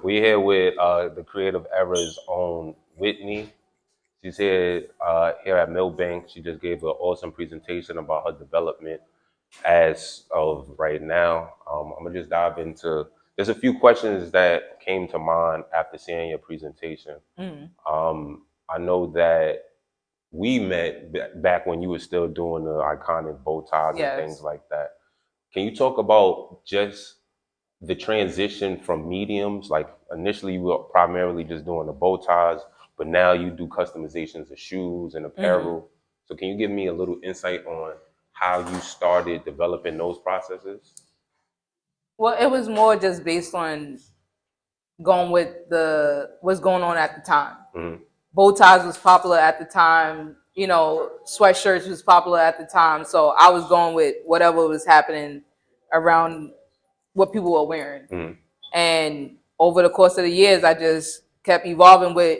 We're here with the CreativeEra's own Whitney. She's here at Millbank. She just gave an awesome presentation about her development as of right now. I'm gonna just dive into. There's a few questions that came to mind after seeing your presentation. I know that we met back when you were still doing the iconic bow ties and things like that. Can you talk about just the transition from mediums? Like initially you were primarily just doing the bow ties, but now you do customizations of shoes and apparel. So can you give me a little insight on how you started developing those processes? Well, it was more just based on going with what's going on at the time. Bow ties was popular at the time. You know, sweatshirts was popular at the time. So I was going with whatever was happening around what people were wearing. And over the course of the years, I just kept evolving with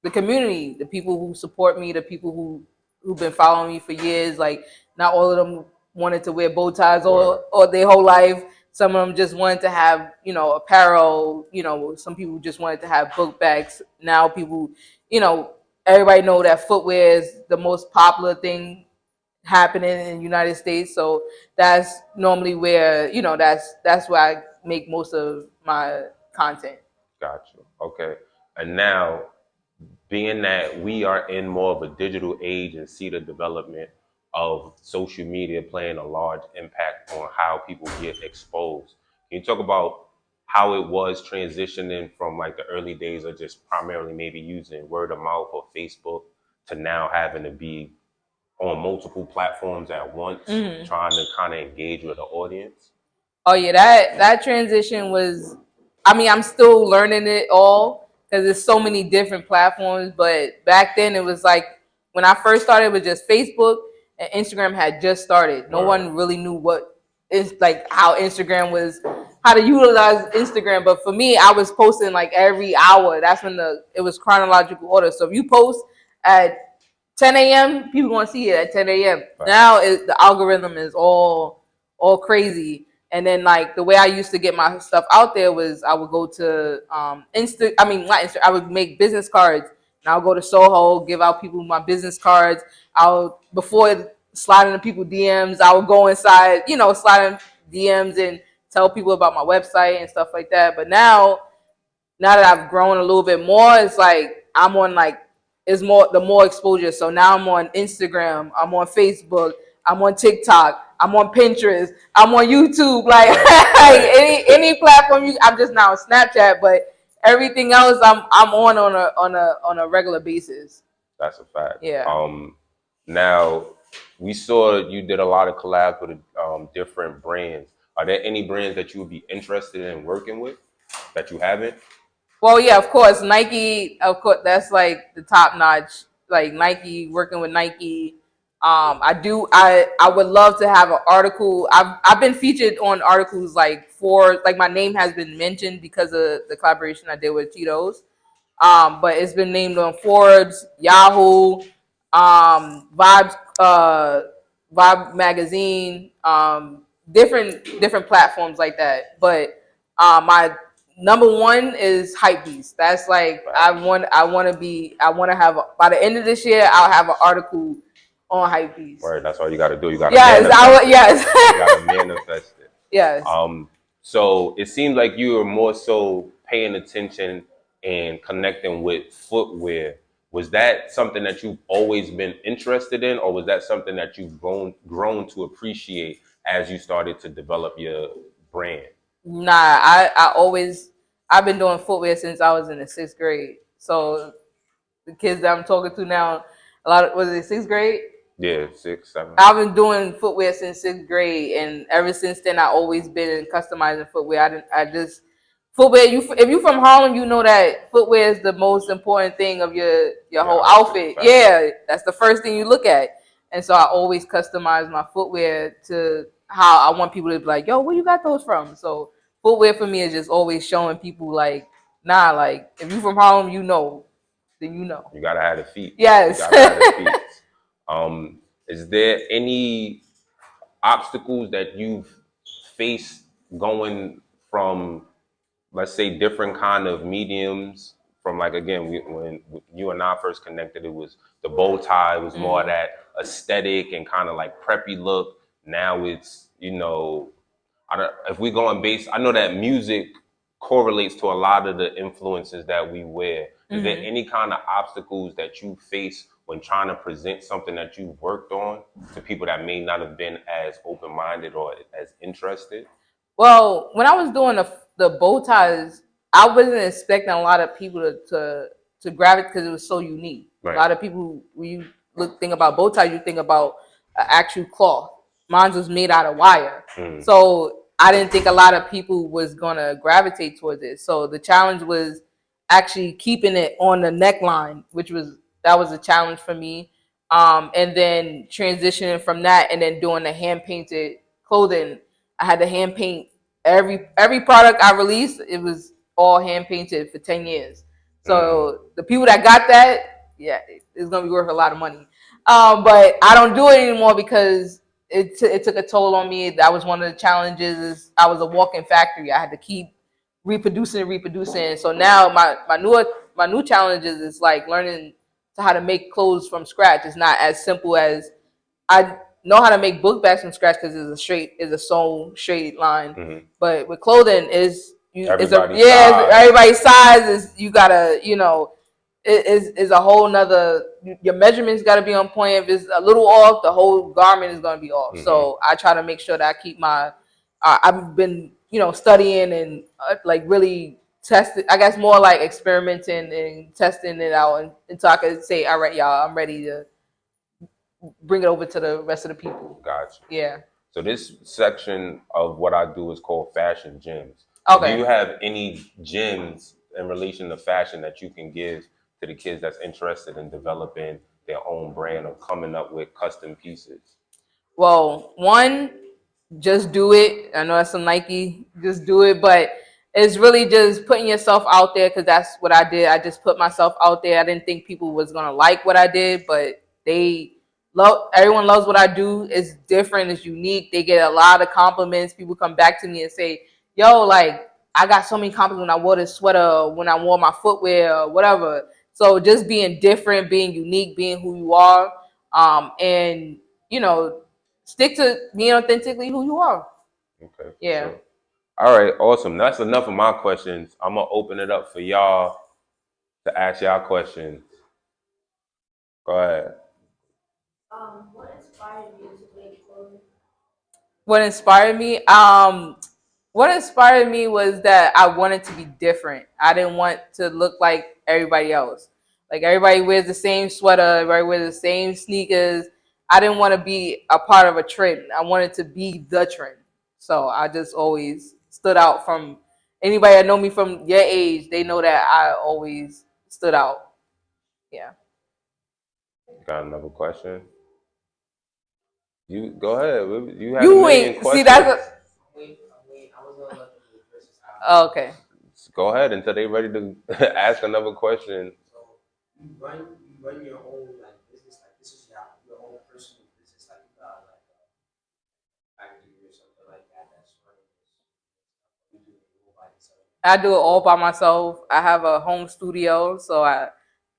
the community, the people who support me, the people who've been following me for years. Like not all of them wanted to wear bow ties or their whole life. Some of them just wanted to have, you know, apparel. You know, some people just wanted to have book bags. Now people, you know, everybody know that footwear is the most popular thing happening in the United States. So that's normally where, you know, that's where I make most of my content. Gotcha. Okay. And now, being that we are in more of a digital age and see the development of social media playing a large impact on how people get exposed, can you talk about how it was transitioning from like the early days of just primarily maybe using word of mouth or Facebook to now having to be on multiple platforms at once, trying to kind of engage with the audience? Oh yeah, that transition was. I mean, I'm still learning it all because there's so many different platforms. But back then, it was like when I first started, it was just Facebook and Instagram had just started. No one really knew what is like how Instagram was, how to utilize Instagram. But for me, I was posting like every hour. That's when it was chronological order. So if you post at 10 a.m., people gonna see it at 10 a.m. Now the algorithm is all crazy. And then like the way I used to get my stuff out there was I would go to I would make business cards and I'll go to Soho, give out people my business cards. Before sliding to people DMs, I would go inside, you know, sliding DMs and tell people about my website and stuff like that. But now that I've grown a little bit more, it's like I'm on like the more exposure. So now I'm on Instagram, I'm on Facebook, I'm on TikTok, I'm on Pinterest, I'm on YouTube, like any platform. I'm just now on Snapchat, but everything else I'm on a regular basis. That's a fact. Yeah. Now we saw you did a lot of collabs with different brands. Are there any brands that you would be interested in working with that you haven't? Well, yeah, of course, Nike. Of course, that's like the top notch. Like Nike, working with Nike. I would love to have an article. I've been featured on articles like my name has been mentioned because of the collaboration I did with Tito's. But it's been named on Forbes, Yahoo, Vibes, Vibe magazine, different platforms like that. But my number one is Hypebeast. That's like I want to have by the end of this year I'll have an article on Hypebeast. Right, that's all you got to do. You got to yes. You got to manifest it. Yes. So it seems like you are more so paying attention and connecting with footwear. Was that something that you've always been interested in, or was that something that you've grown to appreciate as you started to develop your brand? Nah, I've been doing footwear since I was in the 6th grade. So the kids that I'm talking to now, was it 6th grade? Yeah, 6, 7. I've been doing footwear since 6th grade, and ever since then, I always been customizing footwear. Footwear. If you from Harlem, you know that footwear is the most important thing of your whole outfit. Yeah, that's the first thing you look at, and so I always customize my footwear to how I want people to be like, "Yo, where you got those from?" So footwear for me is just always showing people like, nah, like if you from Harlem, you know, then you know. You gotta have the feet. Yes. You gotta have the feet. Is there any obstacles that you've faced going from let's say different kind of mediums from like again when you and I first connected, it was the bow tie, it was more of that aesthetic and kind of like preppy look. Now it's I don't, if we go on base, I know that music correlates to a lot of the influences that we wear. Is there any kind of obstacles that you face when trying to present something that you've worked on to people that may not have been as open-minded or as interested? Well, when I was doing the bow ties, I wasn't expecting a lot of people to grab it because it was so unique. A Right. lot of people, when you think about bow ties, you think about actual cloth. Mine was made out of wire, so I didn't think a lot of people was gonna gravitate towards it. So the challenge was actually keeping it on the neckline, that was a challenge for me. And then transitioning from that, and then doing the hand painted clothing. I had to hand paint every product I released. It was all hand painted for 10 years. So the people that got that, yeah, it's gonna be worth a lot of money. But I don't do it anymore because it took a toll on me. That was one of the challenges. Is I was a walking factory. I had to keep reproducing and reproducing. So now my new challenges is like learning to how to make clothes from scratch. It's not as simple as I know how to make book bags from scratch because it's a sewn straight line. But with clothing Everybody's size. everybody's size is you gotta it is a whole nother. Your measurements got to be on point. If it's a little off, the whole garment is gonna be off. So I try to make sure that I keep my. I've been studying and like really testing. I guess more like experimenting and testing it out until I could say, all right, y'all, I'm ready to bring it over to the rest of the people. Gotcha. Yeah. So this section of what I do is called fashion gems. Okay. Do you have any gems in relation to fashion that you can give to the kids that's interested in developing their own brand or coming up with custom pieces? Well, one, just do it. I know that's some Nike, just do it, but it's really just putting yourself out there because that's what I did. I just put myself out there. I didn't think people was gonna like what I did, but everyone loves what I do. It's different, it's unique. They get a lot of compliments. People come back to me and say, yo, like I got so many compliments when I wore this sweater, when I wore my footwear, or whatever. So just being different, being unique, being who you are, and stick to being authentically who you are. Okay. Yeah. So, all right, awesome. That's enough of my questions. I'm gonna open it up for y'all to ask y'all questions. Go ahead. What inspired you to make clothing? What inspired me? What inspired me was that I wanted to be different. I didn't want to look like everybody else. Like everybody wears the same sweater, everybody wears the same sneakers. I didn't want to be a part of a trend. I wanted to be the trend. So I just always stood out from anybody that know me from your age. They know that I always stood out. Yeah. Got another question? You go ahead. You had a You million ain't see questions. Wait, I was gonna let them go first. Okay. Go ahead until they ready to ask another question. So you run your own like business, like this is your own personal business, like you got like a factory or something like that that's running this. You do it all by yourself. I do it all by myself. I have a home studio, so I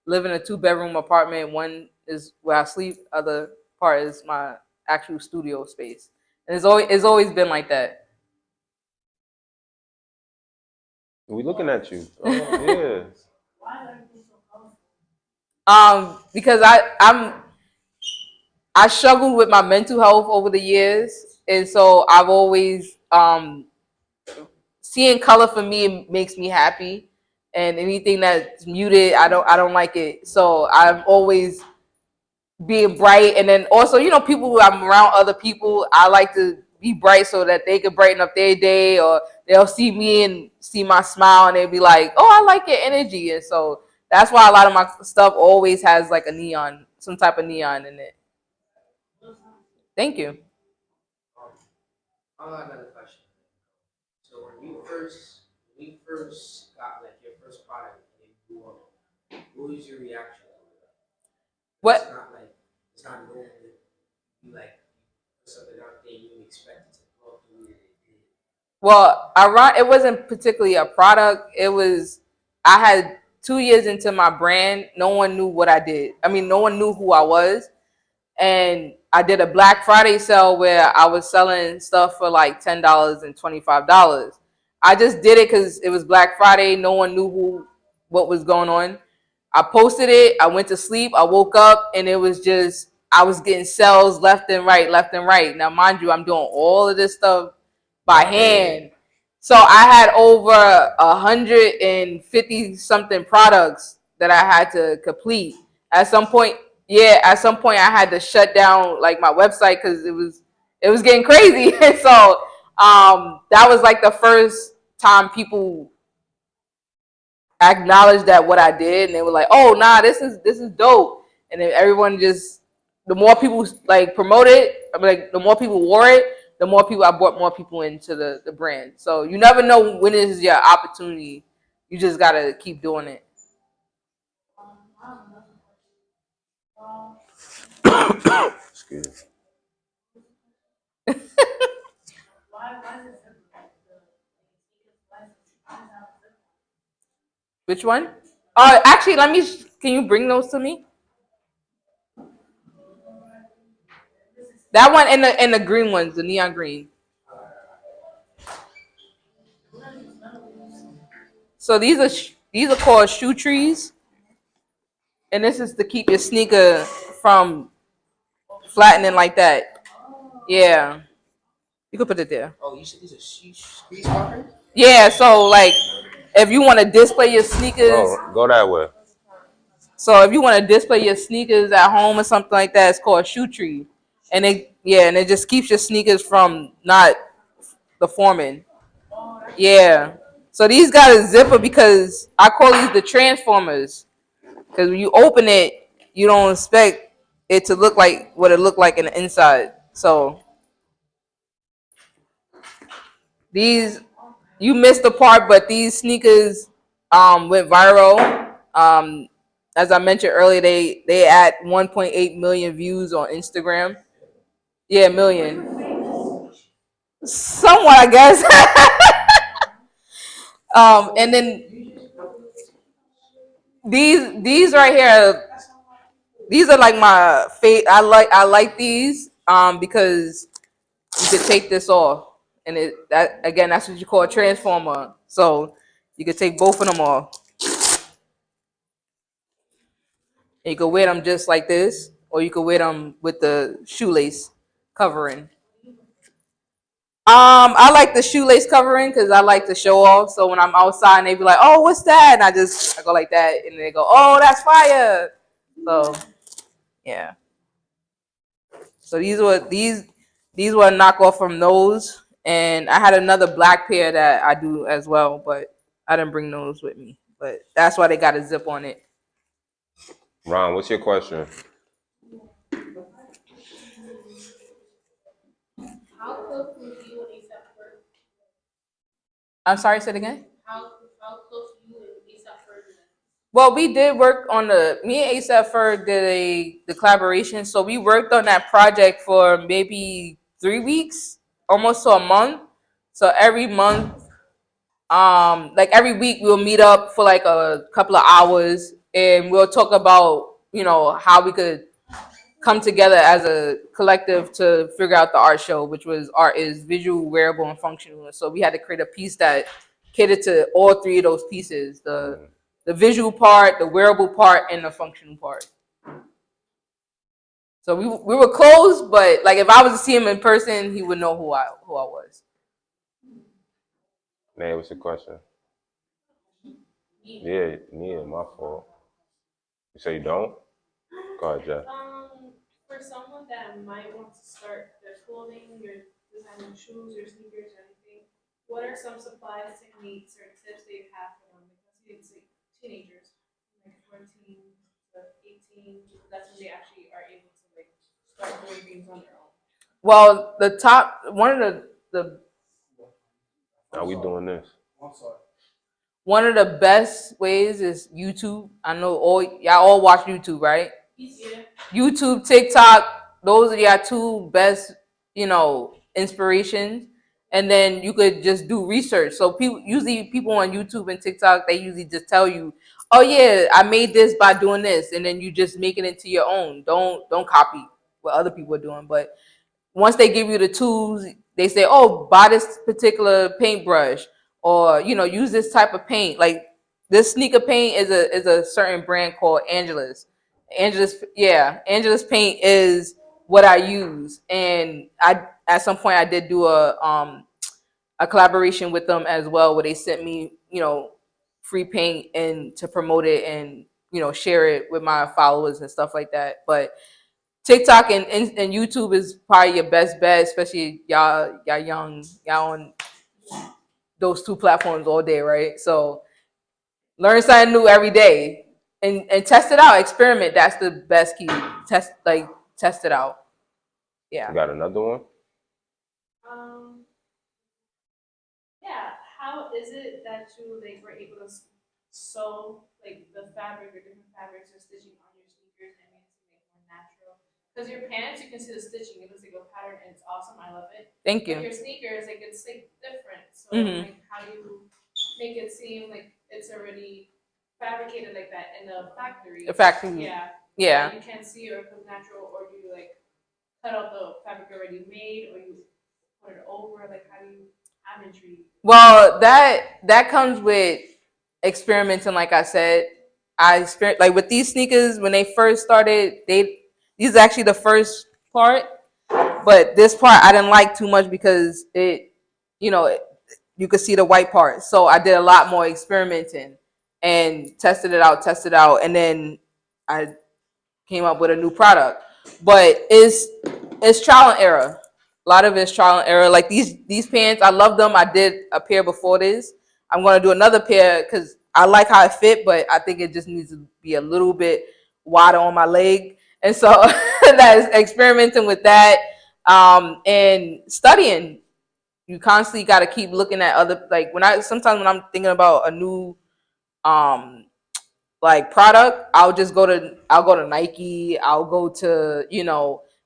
live in a 2-bedroom apartment. One is where I sleep. Other part is my actual studio space, and it's always been like that. We looking at you. Oh yeah. Why is everything so colorful? Because I struggled with my mental health over the years, and so I've always seeing color for me makes me happy, and anything that's muted, I don't like it. So I'm always being bright, and then also people who I'm around other people, I like to be bright so that they can brighten up their day, or they'll see me and see my smile and they'll be like, oh, I like your energy. And so that's why a lot of my stuff always has like a neon, some type of neon in it. Thank you. Um, I got another question. So when you first got like your first product and it blew up, what was your reaction? It's What not like it's not normal. You like put something out there you expect it to blow up the way that it did. Well, it wasn't particularly a product. It was I had 2 years into my brand. No one knew what I did. I mean, no one knew who I was. And I did a Black Friday sale where I was selling stuff for like $10 and $25. I just did it because it was Black Friday. No one knew what was going on. I posted it. I went to sleep. I woke up and it was just I was getting sales left and right, left and right. Now, mind you, I'm doing all of this stuff by hand. So I had over 150 something products that I had to complete. At some point, I had to shut down like my website because it was getting crazy. And so that was like the first time people acknowledged that what I did, and they were like, "Oh, nah, this is dope." And then everyone just the more people like promote it, I mean, like the more people wore it, the more people I brought more people into the brand. So you never know when is your opportunity. You just gotta keep doing it. Excuse me. Which one? Actually, let me. Can you bring those to me? That one and the green ones, the neon green. So these are called shoe trees, and this is to keep your sneaker from flattening like that. Yeah, you could put it there. Oh, you said these are squeeze marker? Yeah, so like if you want to display your sneakers, Go that way. so if you want to display your sneakers at home or something like that, it's called a shoe tree, and it just keeps your sneakers from not deforming. Yeah. So these got a zipper because I call these the transformers. Because when you open it, you don't expect it to look like what it looked like in the inside. So these you missed the part, but these sneakers went viral. As I mentioned earlier, they at 1.8 million views on Instagram. Yeah, million. Somewhat, I guess. And then these right here, these are like my fate. I like these because you could take this off, and that's what you call a transformer. So you could take both of them off. And you could wear them just like this, or you could wear them with the shoelace covering. I like the shoelace covering because I like to show off. So when I'm outside and they be like, "Oh, what's that?" and I go like that, and they go, "Oh, that's fire." So yeah. So these were a knockoff from those, and I had another black pair that I do as well, but I didn't bring those with me. But that's why they got a zip on it. Ron, what's your question? How close were you and ASAP Ferg? I'm sorry, say it again. How close were you and ASAP Ferg? Well, we did work on me and ASAP Ferg did the collaboration. So we worked on that project for maybe 3 weeks, almost to a month. So every month, like every week we'll meet up for like a couple of hours and we'll talk about, how we could come together as a collective to figure out the art show, which was art is visual, wearable, and functional. So we had to create a piece that catered to all three of those pieces: the visual part, the wearable part, and the functional part. So we were close, but like if I was to see him in person, he would know who I was. Man, what's your question? Yeah, my fault. You say you don't? Go ahead, Jeff. For someone that might want to start their clothing, your designing shoes, your sneakers, or anything, what are some supplies, techniques, or tips that you have for them? Because it's like teenagers, like 14 to 18, that's when they actually are able to like start doing things on their own. Well, the top one of the Now we doing this. one of the best ways is YouTube. I know y'all all watch YouTube, right? Yeah. YouTube, TikTok, those are your two best, inspirations. and then you could just do research. So people on YouTube and TikTok, they usually just tell you, oh yeah, I made this by doing this, and then you just make it into your own. Don't copy what other people are doing. But once they give you the tools, they say, oh, buy this particular paintbrush, or use this type of paint. Like this sneaker paint is a certain brand called Angela's. Angela's paint is what I use, and I at some point I did do a collaboration with them as well, where they sent me free paint and to promote it and share it with my followers and stuff like that. But TikTok and YouTube is probably your best bet, especially y'all young, y'all on those two platforms all day, right? So learn something new every day and test it out, experiment. That's the best key. Test it out. Yeah. You got another one? Um, yeah. How is it that you were able to sew the fabric or different fabrics or stitching on your sneakers and make it more natural? Because your pants, you can see the stitching. It looks like a pattern, and it's awesome. I love it. Thank you. But your sneakers, it's different. So how do you make it seem like it's already fabricated like that in the factory? The factory. Yeah. Yeah. You can't see or it comes natural, or do you cut out the fabric already made, or you put it over? How do you? I'm intrigued. Well, that comes with experimenting. Like I said, I experienced with these sneakers when they first started. These is actually the first part, but this part I didn't like too much because you could see the white part. So I did a lot more experimenting and tested it out, and then I came up with a new product. But it's trial and error. A lot of it's trial and error. Like these pants, I love them. I did a pair before this. I'm gonna do another pair because I like how it fit, but I think it just needs to be a little bit wider on my leg. And so that's experimenting with that, and studying. You constantly got to keep looking at other, sometimes when I'm thinking about a new product, I'll go to Nike, I'll go to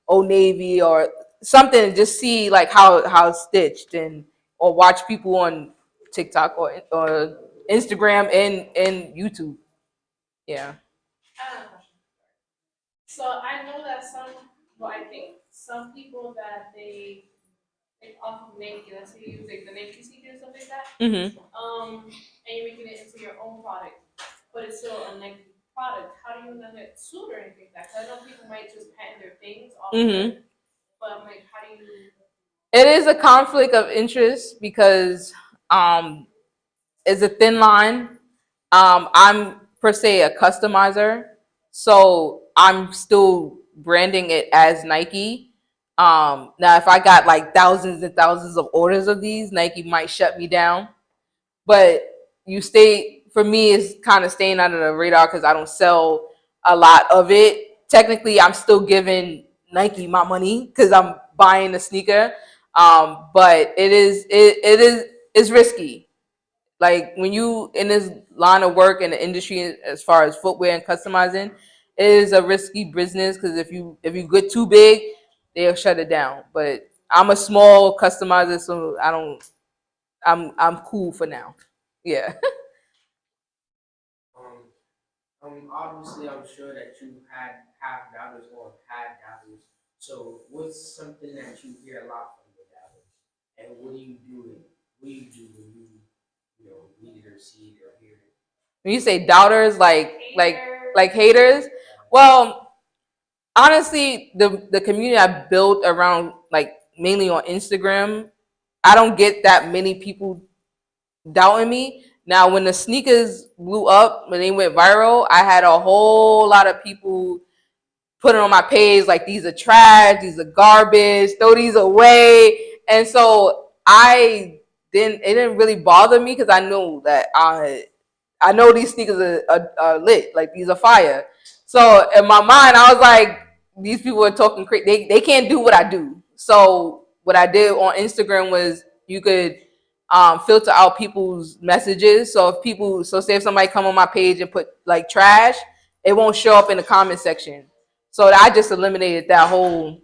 Old Navy or something, and just see how it's stitched, or watch people on TikTok or Instagram and YouTube. Yeah. I have a question. So I know that I think some people that they off of Nike, let's say you use the Nike sneakers and stuff like that. Mm-hmm. And you're making it into your own product, but it's still a Nike product. How do you not get sued or anything like that? Because I know people might just patent their things off of it, but I'm how do you? It is a conflict of interest because it's a thin line. I'm per se a customizer, so I'm still branding it as Nike. Now, if I got thousands and thousands of orders of these, Nike might shut me down. But for me, it's kind of staying under the radar because I don't sell a lot of it. Technically, I'm still giving Nike my money because I'm buying the sneaker. But it's risky. Like when you in this line of work in the industry as far as footwear and customizing, it is a risky business because if you get too big, they'll shut it down. But I'm a small customizer, so I'm cool for now. Yeah. Obviously, I'm sure that you have doubters or had doubters. So, what's something that you hear a lot from the doubters, and what do you do? What do you do when you read it or see it or hear it? When you say doubters, like haters, well, honestly, the community I built around mainly on Instagram, I don't get that many people doubting me. Now, when the sneakers blew up, when they went viral, I had a whole lot of people putting on my page like these are trash, these are garbage, throw these away. And so it didn't really bother me because I knew that I know these sneakers are lit, like these are fire. So in my mind, I was like, these people are talking crazy. They can't do what I do. So what I did on Instagram was you could filter out people's messages. So say if somebody come on my page and put trash, it won't show up in the comment section. So I just eliminated that whole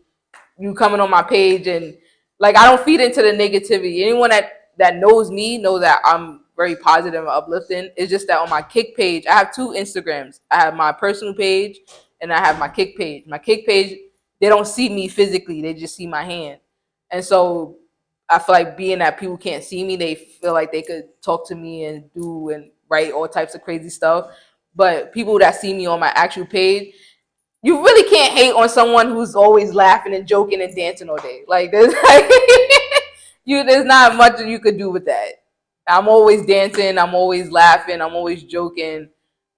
you coming on my page and Like I don't feed into the negativity. Anyone that knows me know that I'm very positive and uplifting. It's just that on my Kick page, I have two Instagrams. I have my personal page and I have my Kick page. My Kick page, they don't see me physically; they just see my hand. And so I feel like being that people can't see me, they feel like they could talk to me and do and write all types of crazy stuff. But people that see me on my actual page, you really can't hate on someone who's always laughing and joking and dancing all day. Like there's like there's not much you could do with that. I'm always dancing, I'm always laughing, I'm always joking.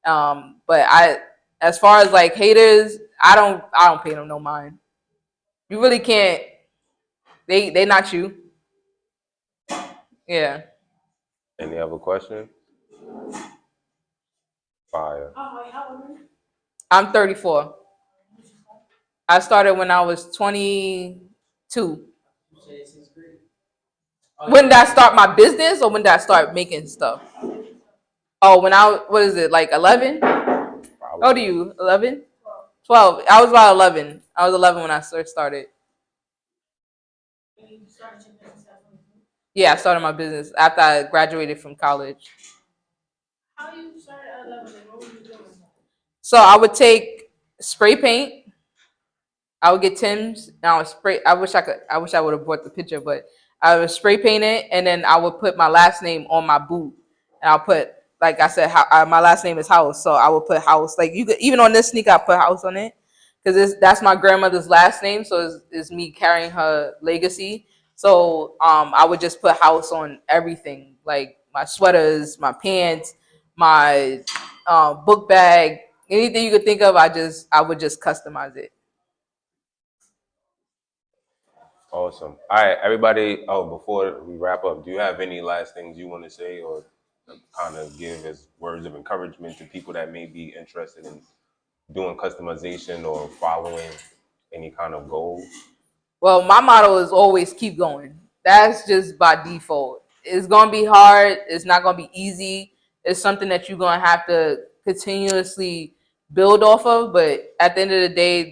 But as far as like haters, I don't pay them no mind. You really can't. They not you. Yeah. Any other question? Fire. I'm 34. I started when I was 22. You say it since grade. When did I start my business or when did I start making stuff? Oh, when what is it, like 11? How old are you? 11? 12. I was about 11. I was 11 when I first started. Yeah, I started my business after I graduated from college. How you started at 11? What were you doing? So I would take spray paint. I would get Tim's and I would spray. I wish I would have brought the picture, but I would spray paint it and then I would put my last name on my boot. And I'll put, like I said, my last name is House, so I would put House. Like you could, even on this sneaker, I put House on it because that's my grandmother's last name, so it's me carrying her legacy. So I would just put House on everything, like my sweaters, my pants, my book bag, anything you could think of. I would just customize it. Awesome. All right, everybody. Oh, before we wrap up, do you have any last things you want to say or kind of give as words of encouragement to people that may be interested in doing customization or following any kind of goals? Well, my motto is always keep going. That's just by default. It's gonna be hard. It's not gonna be easy. It's something that you're gonna have to continuously build off of. But at the end of the day,